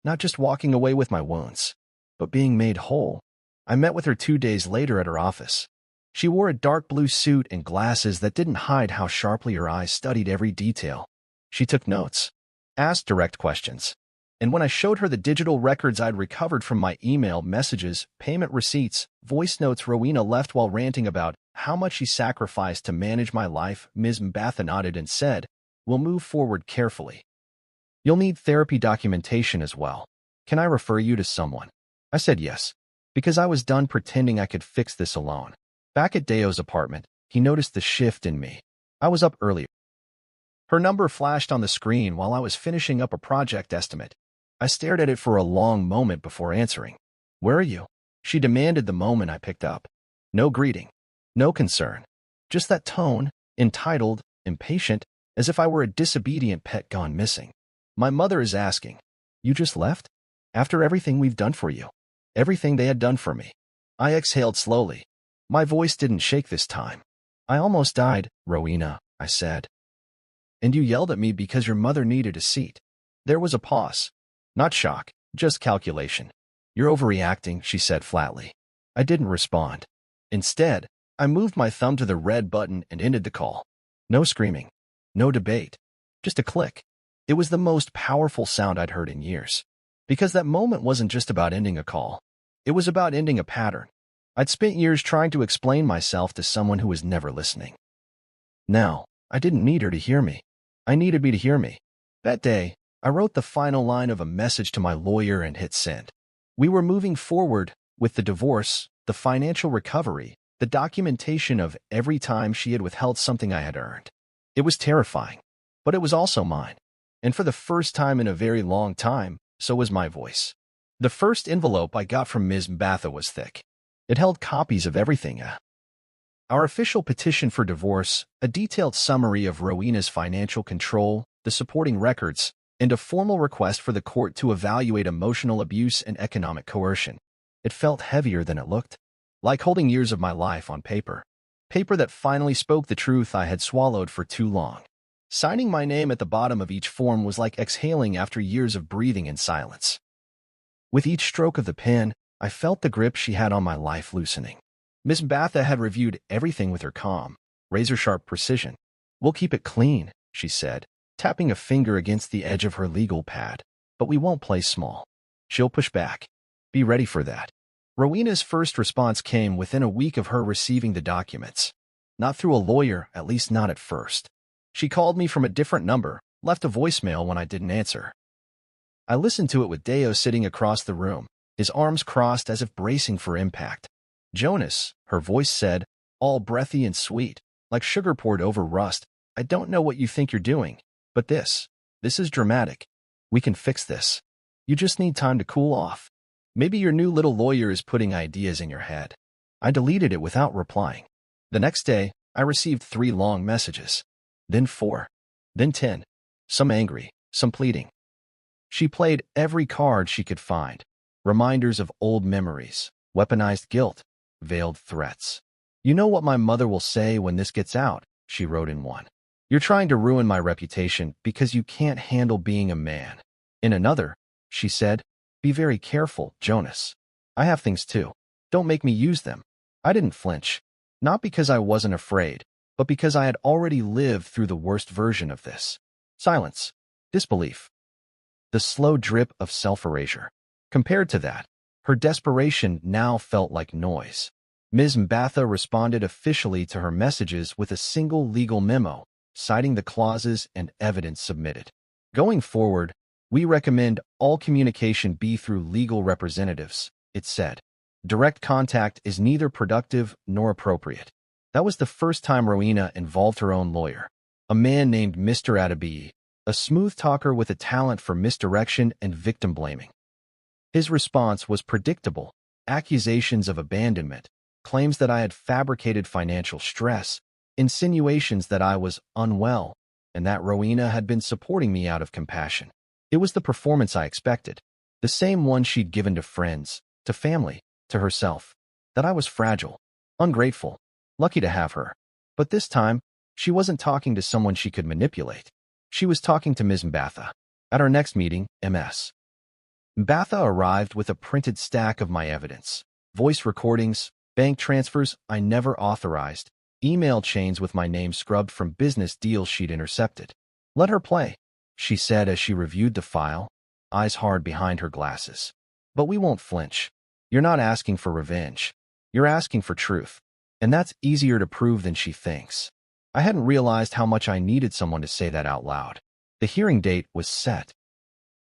Speaker 1: Not just walking away with my wounds, but being made whole. I met with her 2 days later at her office. She wore a dark blue suit and glasses that didn't hide how sharply her eyes studied every detail. She took notes, asked direct questions. And when I showed her the digital records I'd recovered from my email messages, payment receipts, voice notes Rowena left while ranting about how much she sacrificed to manage my life, Ms. Mbatha nodded and said, "We'll move forward carefully. You'll need therapy documentation as well. Can I refer you to someone?" I said yes, because I was done pretending I could fix this alone. Back at Deo's apartment, he noticed the shift in me. I was up earlier. Her number flashed on the screen while I was finishing up a project estimate. I stared at it for a long moment before answering. "Where are you?" she demanded the moment I picked up. No greeting. No concern. Just that tone, entitled, impatient, as if I were a disobedient pet gone missing. "My mother is asking. You just left? After everything we've done for you?" Everything they had done for me. I exhaled slowly. My voice didn't shake this time. "I almost died, Rowena," I said. "And you yelled at me because your mother needed a seat." There was a pause. Not shock, just calculation. "You're overreacting," she said flatly. I didn't respond. Instead, I moved my thumb to the red button and ended the call. No screaming. No debate. Just a click. It was the most powerful sound I'd heard in years. Because that moment wasn't just about ending a call. It was about ending a pattern. I'd spent years trying to explain myself to someone who was never listening. Now, I didn't need her to hear me. I needed me to hear me. That day, I wrote the final line of a message to my lawyer and hit send. We were moving forward with the divorce, the financial recovery, the documentation of every time she had withheld something I had earned. It was terrifying, but it was also mine. And for the first time in a very long time, so was my voice. The first envelope I got from Ms. Mbatha was thick. It held copies of everything. Our official petition for divorce, a detailed summary of Rowena's financial control, the supporting records, and a formal request for the court to evaluate emotional abuse and economic coercion. It felt heavier than it looked, like holding years of my life on paper. Paper that finally spoke the truth I had swallowed for too long. Signing my name at the bottom of each form was like exhaling after years of breathing in silence. With each stroke of the pen, I felt the grip she had on my life loosening. Miss Mbatha had reviewed everything with her calm, razor-sharp precision. "We'll keep it clean," she said, tapping a finger against the edge of her legal pad. "But we won't play small." She'll push back. Be ready for that. Rowena's first response came within a week of her receiving the documents. Not through a lawyer, at least not at first. She called me from a different number, left a voicemail when I didn't answer. I listened to it with Deo sitting across the room, his arms crossed as if bracing for impact. "Jonas," her voice said, all breathy and sweet, like sugar poured over rust, "I don't know what you think you're doing, but this is dramatic. We can fix this. You just need time to cool off. Maybe your new little lawyer is putting ideas in your head." I deleted it without replying. The next day, I received 3 long messages. Then 4. Then 10. Some angry, some pleading. She played every card she could find. Reminders of old memories, weaponized guilt, veiled threats. "You know what my mother will say when this gets out," she wrote in one. "You're trying to ruin my reputation because you can't handle being a man." In another, she said, "Be very careful, Jonas. I have things too. Don't make me use them." I didn't flinch. Not because I wasn't afraid, but because I had already lived through the worst version of this. Silence. Disbelief. The slow drip of self-erasure. Compared to that, her desperation now felt like noise. Ms. Mbatha responded officially to her messages with a single legal memo, citing the clauses and evidence submitted. "Going forward, we recommend all communication be through legal representatives," it said. "Direct contact is neither productive nor appropriate." That was the first time Rowena involved her own lawyer, a man named Mr. Atabi, a smooth talker with a talent for misdirection and victim blaming. His response was predictable: accusations of abandonment, claims that I had fabricated financial stress, insinuations that I was unwell, and that Rowena had been supporting me out of compassion. It was the performance I expected, the same one she'd given to friends, to family, to herself, that I was fragile, ungrateful, lucky to have her. But this time, she wasn't talking to someone she could manipulate. She was talking to Ms. Mbatha. At our next meeting, Ms. Mbatha arrived with a printed stack of my evidence: voice recordings, bank transfers I never authorized, email chains with my name scrubbed from business deals she'd intercepted. "Let her play," she said as she reviewed the file, eyes hard behind her glasses. "But we won't flinch. You're not asking for revenge. You're asking for truth. And that's easier to prove than she thinks." I hadn't realized how much I needed someone to say that out loud. The hearing date was set.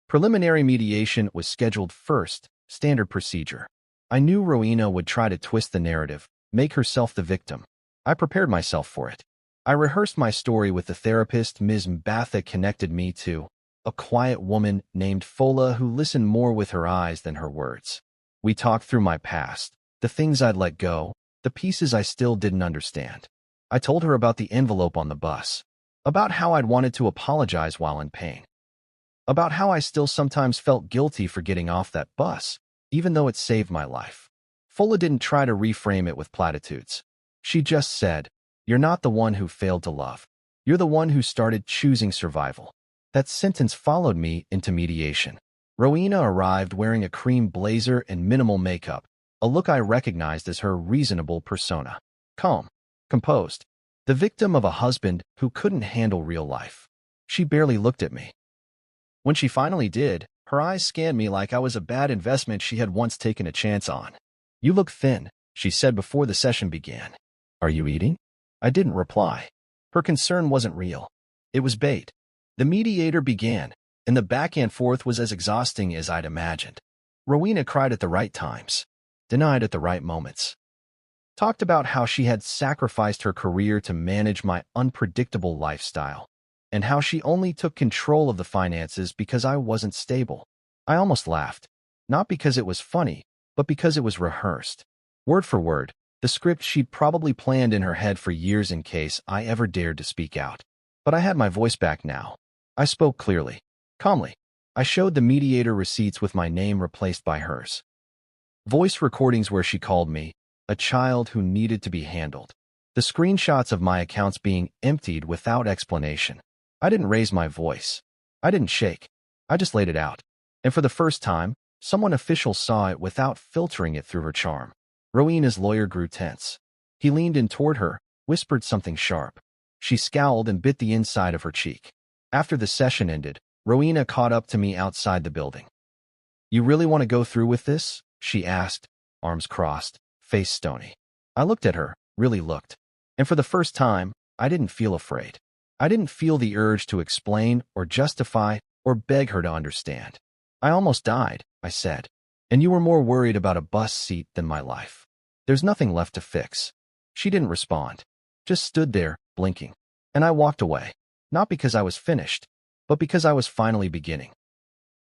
Speaker 1: Preliminary mediation was scheduled first, standard procedure. I knew Rowena would try to twist the narrative, make herself the victim. I prepared myself for it. I rehearsed my story with the therapist Ms. Mbatha connected me to, a quiet woman named Fola who listened more with her eyes than her words. We talked through my past, the things I'd let go, the pieces I still didn't understand. I told her about the envelope on the bus, about how I'd wanted to apologize while in pain, about how I still sometimes felt guilty for getting off that bus, even though it saved my life. Fola didn't try to reframe it with platitudes. She just said, "You're not the one who failed to love. You're the one who started choosing survival." That sentence followed me into mediation. Rowena arrived wearing a cream blazer and minimal makeup, a look I recognized as her reasonable persona. Calm, composed, the victim of a husband who couldn't handle real life. She barely looked at me. When she finally did, her eyes scanned me like I was a bad investment she had once taken a chance on. "You look thin," she said before the session began. Are you eating? I didn't reply. Her concern wasn't real. It was bait. The mediator began, and the back and forth was as exhausting as I'd imagined. Rowena cried at the right times, denied at the right moments. Talked about how she had sacrificed her career to manage my unpredictable lifestyle, and how she only took control of the finances because I wasn't stable. I almost laughed, not because it was funny, but because it was rehearsed. Word for word, the script she'd probably planned in her head for years in case I ever dared to speak out. But I had my voice back now. I spoke clearly, calmly. I showed the mediator receipts with my name replaced by hers. Voice recordings where she called me a child who needed to be handled. The screenshots of my accounts being emptied without explanation. I didn't raise my voice. I didn't shake. I just laid it out. And for the first time, someone official saw it without filtering it through her charm. Rowena's lawyer grew tense. He leaned in toward her, whispered something sharp. She scowled and bit the inside of her cheek. After the session ended, Rowena caught up to me outside the building. You really want to go through with this? She asked, arms crossed, face stony. I looked at her, really looked. And for the first time, I didn't feel afraid. I didn't feel the urge to explain or justify or beg her to understand. I almost died, I said. And you were more worried about a bus seat than my life. There's nothing left to fix. She didn't respond, just stood there, blinking. And I walked away, not because I was finished, but because I was finally beginning.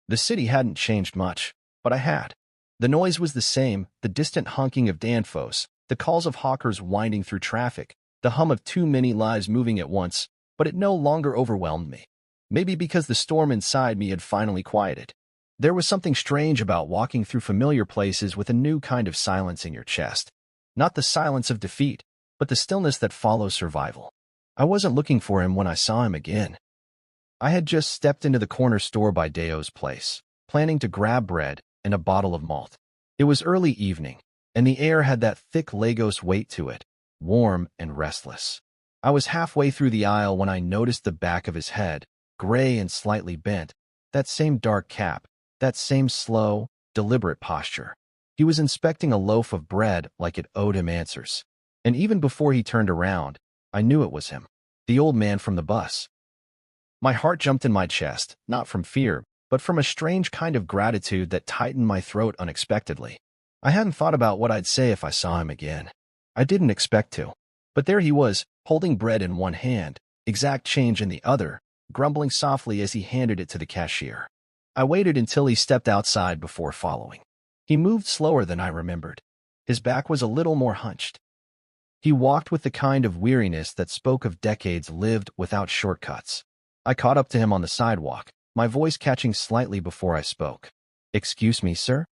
Speaker 1: The city hadn't changed much, but I had. The noise was the same, the distant honking of danfos, the calls of hawkers winding through traffic, the hum of too many lives moving at once, but it no longer overwhelmed me. Maybe because the storm inside me had finally quieted. There was something strange about walking through familiar places with a new kind of silence in your chest. Not the silence of defeat, but the stillness that follows survival. I wasn't looking for him when I saw him again. I had just stepped into the corner store by Deo's place, planning to grab bread and a bottle of malt. It was early evening, and the air had that thick Lagos weight to it, warm and restless. I was halfway through the aisle when I noticed the back of his head, gray and slightly bent, that same dark cap, that same slow, deliberate posture. He was inspecting a loaf of bread like it owed him answers. And even before he turned around, I knew it was him, the old man from the bus. My heart jumped in my chest, not from fear, but from a strange kind of gratitude that tightened my throat unexpectedly. I hadn't thought about what I'd say if I saw him again. I didn't expect to. But there he was, holding bread in one hand, exact change in the other, grumbling softly as he handed it to the cashier. I waited until he stepped outside before following. He moved slower than I remembered. His back was a little more hunched. He walked with the kind of weariness that spoke of decades lived without shortcuts. I caught up to him on the sidewalk, my voice catching slightly before I spoke. Excuse me, sir?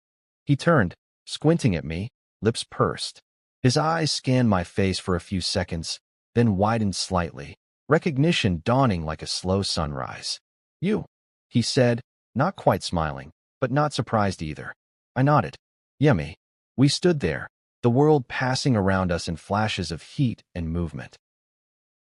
Speaker 1: He turned, squinting at me, lips pursed. His eyes scanned my face for a few seconds, then widened slightly, recognition dawning like a slow sunrise. You, he said, not quite smiling, but not surprised either. I nodded. Yeah, me. We stood there, the world passing around us in flashes of heat and movement.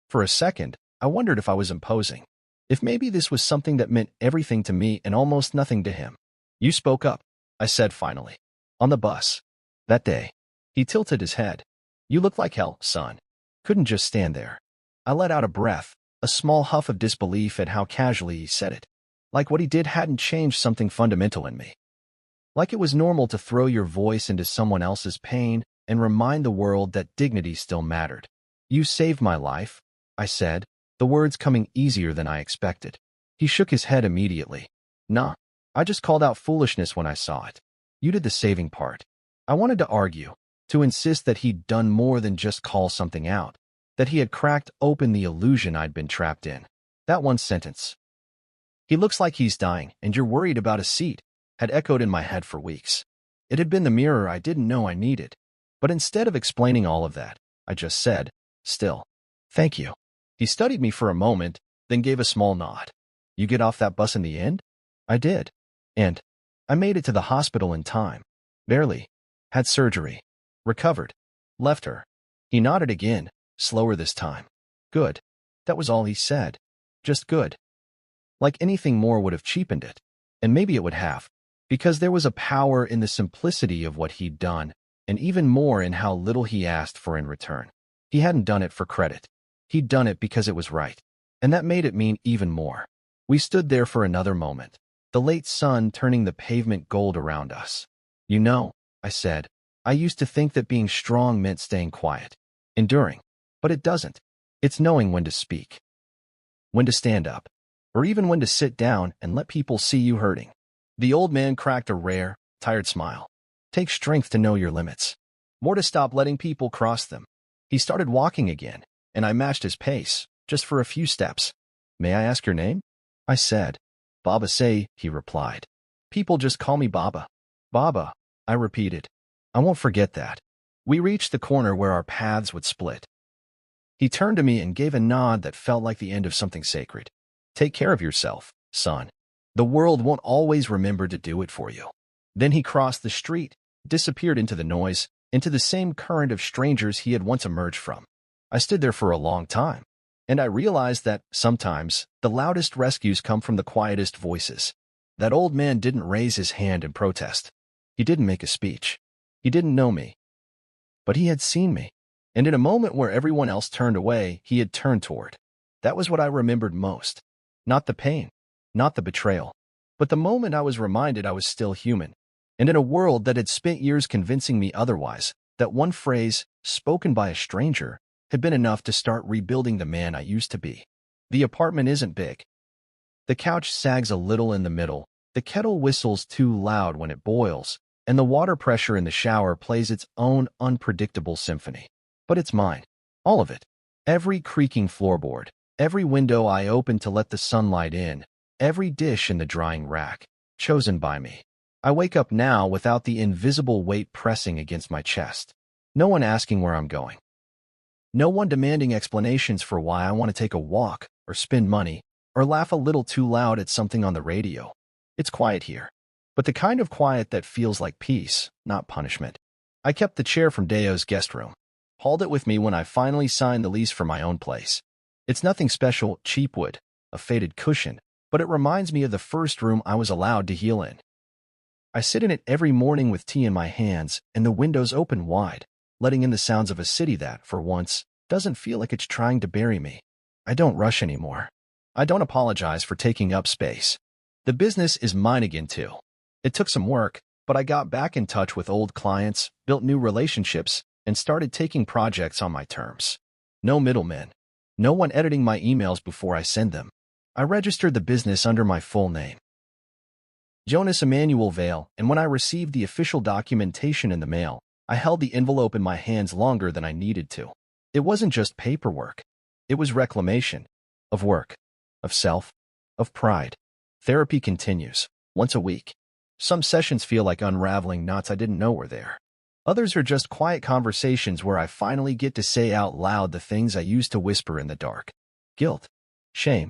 Speaker 1: For a second, I wondered if I was imposing. If maybe this was something that meant everything to me and almost nothing to him. You spoke up, I said finally. On the bus. That day. He tilted his head. You look like hell, son. Couldn't just stand there. I let out a breath, a small huff of disbelief at how casually he said it. Like what he did hadn't changed something fundamental in me. Like it was normal to throw your voice into someone else's pain and remind the world that dignity still mattered. You saved my life, I said, the words coming easier than I expected. He shook his head immediately. Nah, I just called out foolishness when I saw it. You did the saving part. I wanted to argue, to insist that he'd done more than just call something out, that he had cracked open the illusion I'd been trapped in. That one sentence. He looks like he's dying, and you're worried about a seat, had echoed in my head for weeks. It had been the mirror I didn't know I needed. But instead of explaining all of that, I just said, still, thank you. He studied me for a moment, then gave a small nod. You get off that bus in the end? I did. And I made it to the hospital in time. Barely. Had surgery. Recovered. Left her. He nodded again, slower this time. Good. That was all he said. Just good. Like anything more would have cheapened it. And maybe it would have. Because there was a power in the simplicity of what he'd done, and even more in how little he asked for in return. He hadn't done it for credit. He'd done it because it was right. And that made it mean even more. We stood there for another moment, the late sun turning the pavement gold around us. You know, I said, I used to think that being strong meant staying quiet, enduring. But it doesn't. It's knowing when to speak, when to stand up, or even when to sit down and let people see you hurting. The old man cracked a rare, tired smile. Takes strength to know your limits. More to stop letting people cross them. He started walking again, and I matched his pace, just for a few steps. May I ask your name? I said. Baba Say, he replied. People just call me Baba. Baba, I repeated. I won't forget that. We reached the corner where our paths would split. He turned to me and gave a nod that felt like the end of something sacred. Take care of yourself, son. The world won't always remember to do it for you. Then he crossed the street, disappeared into the noise, into the same current of strangers he had once emerged from. I stood there for a long time, and I realized that, sometimes, the loudest rescues come from the quietest voices. That old man didn't raise his hand in protest. He didn't make a speech. He didn't know me. But he had seen me, and in a moment where everyone else turned away, he had turned toward. That was what I remembered most. Not the pain, not the betrayal, but the moment I was reminded I was still human. And in a world that had spent years convincing me otherwise, that one phrase, spoken by a stranger, had been enough to start rebuilding the man I used to be. The apartment isn't big. The couch sags a little in the middle, the kettle whistles too loud when it boils, and the water pressure in the shower plays its own unpredictable symphony. But it's mine. All of it. Every creaking floorboard, every window I open to let the sunlight in, every dish in the drying rack, chosen by me. I wake up now without the invisible weight pressing against my chest. No one asking where I'm going. No one demanding explanations for why I want to take a walk, or spend money, or laugh a little too loud at something on the radio. It's quiet here, but the kind of quiet that feels like peace, not punishment. I kept the chair from Deo's guest room, hauled it with me when I finally signed the lease for my own place. It's nothing special, cheap wood, a faded cushion, but it reminds me of the first room I was allowed to heal in. I sit in it every morning with tea in my hands and the windows open wide, letting in the sounds of a city that, for once, doesn't feel like it's trying to bury me. I don't rush anymore. I don't apologize for taking up space. The business is mine again, too. It took some work, but I got back in touch with old clients, built new relationships, and started taking projects on my terms. No middlemen. No one editing my emails before I send them. I registered the business under my full name, Jonas Emmanuel Vale, and when I received the official documentation in the mail, I held the envelope in my hands longer than I needed to. It wasn't just paperwork. It was reclamation. Of work. Of self. Of pride. Therapy continues. Once a week. Some sessions feel like unraveling knots I didn't know were there. Others are just quiet conversations where I finally get to say out loud the things I used to whisper in the dark. Guilt. Shame.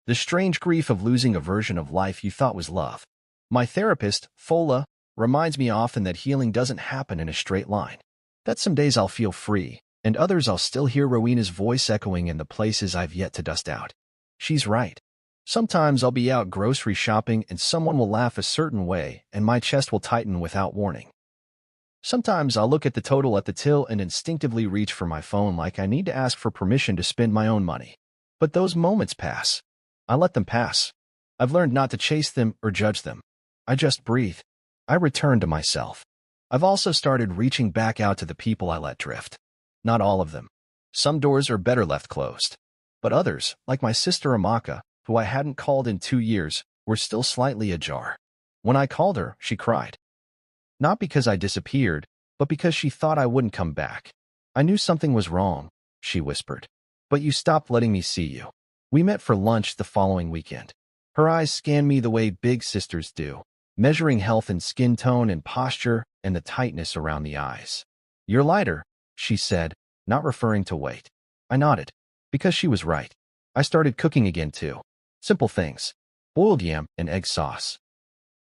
Speaker 1: The strange grief of losing a version of life you thought was love. My therapist, Fola, reminds me often that healing doesn't happen in a straight line. That some days I'll feel free, and others I'll still hear Rowena's voice echoing in the places I've yet to dust out. She's right. Sometimes I'll be out grocery shopping and someone will laugh a certain way and my chest will tighten without warning. Sometimes I'll look at the total at the till and instinctively reach for my phone like I need to ask for permission to spend my own money. But those moments pass. I let them pass. I've learned not to chase them or judge them. I just breathe. I return to myself. I've also started reaching back out to the people I let drift. Not all of them. Some doors are better left closed. But others, like my sister Amaka, who I hadn't called in 2 years, were still slightly ajar. When I called her, she cried. Not because I disappeared, but because she thought I wouldn't come back. I knew something was wrong, she whispered. But you stopped letting me see you. We met for lunch the following weekend. Her eyes scanned me the way big sisters do, measuring health and skin tone and posture and the tightness around the eyes. You're lighter, she said, not referring to weight. I nodded, because she was right. I started cooking again too. Simple things. Boiled yam and egg sauce.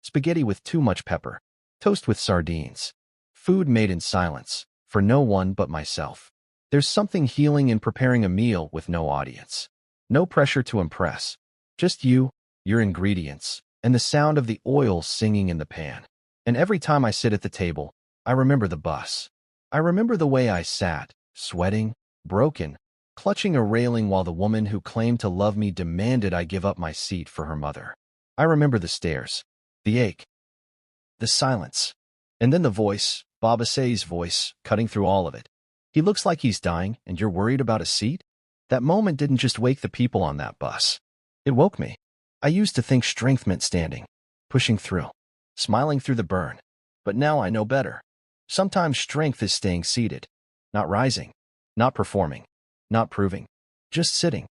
Speaker 1: Spaghetti with too much pepper. Toast with sardines. Food made in silence, for no one but myself. There's something healing in preparing a meal with no audience. No pressure to impress. Just you, your ingredients, and the sound of the oil singing in the pan. And every time I sit at the table, I remember the bus. I remember the way I sat, sweating, broken, clutching a railing while the woman who claimed to love me demanded I give up my seat for her mother. I remember the stairs, the ache, the silence, and then the voice, Babasay's voice, cutting through all of it. He looks like he's dying, and you're worried about a seat? That moment didn't just wake the people on that bus. It woke me. I used to think strength meant standing, pushing through, smiling through the burn. But now I know better. Sometimes strength is staying seated, not rising, not performing, not proving, just sitting.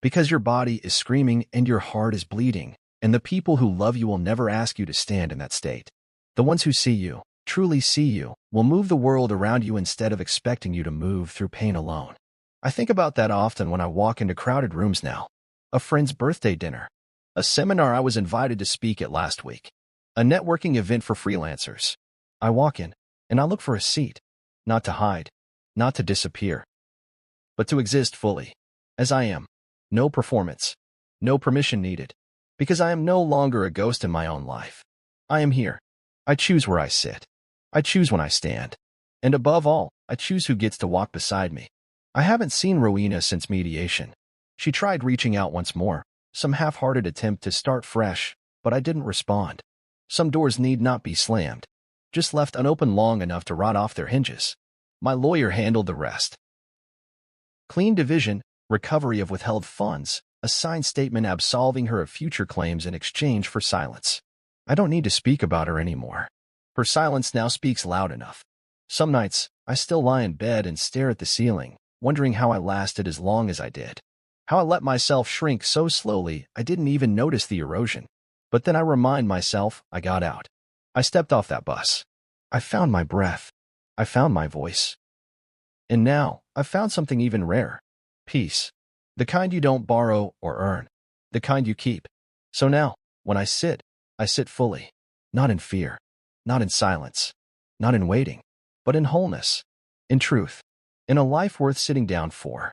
Speaker 1: Because your body is screaming and your heart is bleeding, and the people who love you will never ask you to stand in that state. The ones who see you, truly see you, will move the world around you instead of expecting you to move through pain alone. I think about that often when I walk into crowded rooms now. A friend's birthday dinner, a seminar I was invited to speak at last week, a networking event for freelancers. I walk in, and I look for a seat, not to hide, not to disappear, but to exist fully, as I am. No performance, no permission needed, because I am no longer a ghost in my own life. I am here. I choose where I sit. I choose when I stand. And above all, I choose who gets to walk beside me. I haven't seen Rowena since mediation. She tried reaching out once more, some half-hearted attempt to start fresh, but I didn't respond. Some doors need not be slammed, just left unopened long enough to rot off their hinges. My lawyer handled the rest. Clean division, recovery of withheld funds, a signed statement absolving her of future claims in exchange for silence. I don't need to speak about her anymore. Her silence now speaks loud enough. Some nights, I still lie in bed and stare at the ceiling, wondering how I lasted as long as I did. How I let myself shrink so slowly I didn't even notice the erosion. But then I remind myself I got out. I stepped off that bus. I found my breath. I found my voice. And now, I've found something even rarer. Peace. The kind you don't borrow or earn. The kind you keep. So now, when I sit fully. Not in fear. Not in silence. Not in waiting. But in wholeness. In truth. In a life worth sitting down for.